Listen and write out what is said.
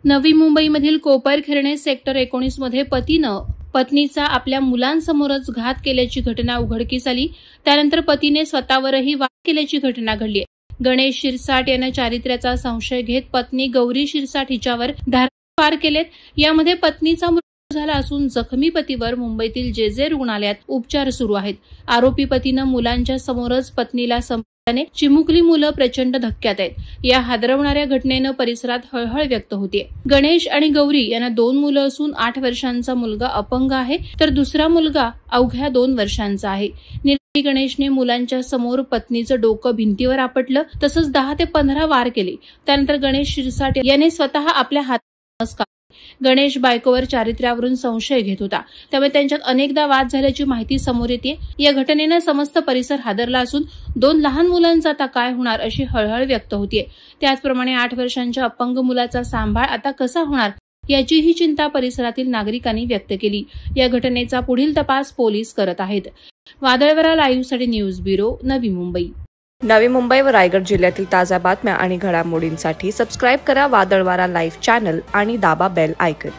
नवी मुंबईमधील कोपरखैरणे सेक्टर 19 मध्ये पतीनं पत्नीचा आपल्या मुलांसमोरच घात केल्याची घटना उघडकीस आली। त्यानंतर पतीने स्वतःवरही वार केल्याची घटना घडली आहे। गणेश शिरसाट याने चारित्र्याचा संशय घेत पत्नी गौरी शिरसाट हिच्यावर धारदार वार केलेत। यामध्ये पत्नीचा मृत्यू झाला असून जखमी पतीवर मुंबईतील जे रुग्णालयात उपचार सुरू आहेत। आरोपी पतीनं मुलांच्या समोरच पत्नीला चिमुकली मुलं प्रचंड धक्क्यात आहेत। या हादरवणाऱ्या घटनेनं परिसरात हळहळ व्यक्त होतीये। गणेश आणि गौरी यांना 2 मुलं असून 8 वर्षांचा मुलगा अपंग आहे, तर दुसरा मुलगा अवघ्या 2 वर्षांचा आहे। निर्दयी गणेशने मुलांच्या समोर पत्नीचं डोकं भिंतीवर आपटलं, तसंच 10 ते 15 वार केले। त्यानंतर गणेश शिरसाट याने स्वतः आपल्या हातात गणेश बायकोवर चारित्र्यावरून संशय घेत होता, त्यामुळे त्यांच्यात अनेकदा वाद झाल्याची माहिती समोर येते। या घटनेनं समस्त परिसर हादरला असून 2 लहान मुलांचा आता काय होणार अशी हळहळ व्यक्त होतीये। त्याचप्रमाणे 8 वर्षांच्या अपंग मुलाचा सांभाळ आता कसा होणार याचीही चिंता परिसरातील नागरिकांनी व्यक्त केली। या घटनेचा पुढील तपास पोलीस करत आहेत। वादळवारा लाईव्हसाठी न्यूज ब्युरो, नवी मुंबई। नवी मुंबई व रायगड जिल्ह्यातील ताज्या बातम्या आणि घडामोडींसाठी सबस्क्राईब करा वादळवारा लाईव्ह चॅनल आणि दाबा बेल आयकॉन।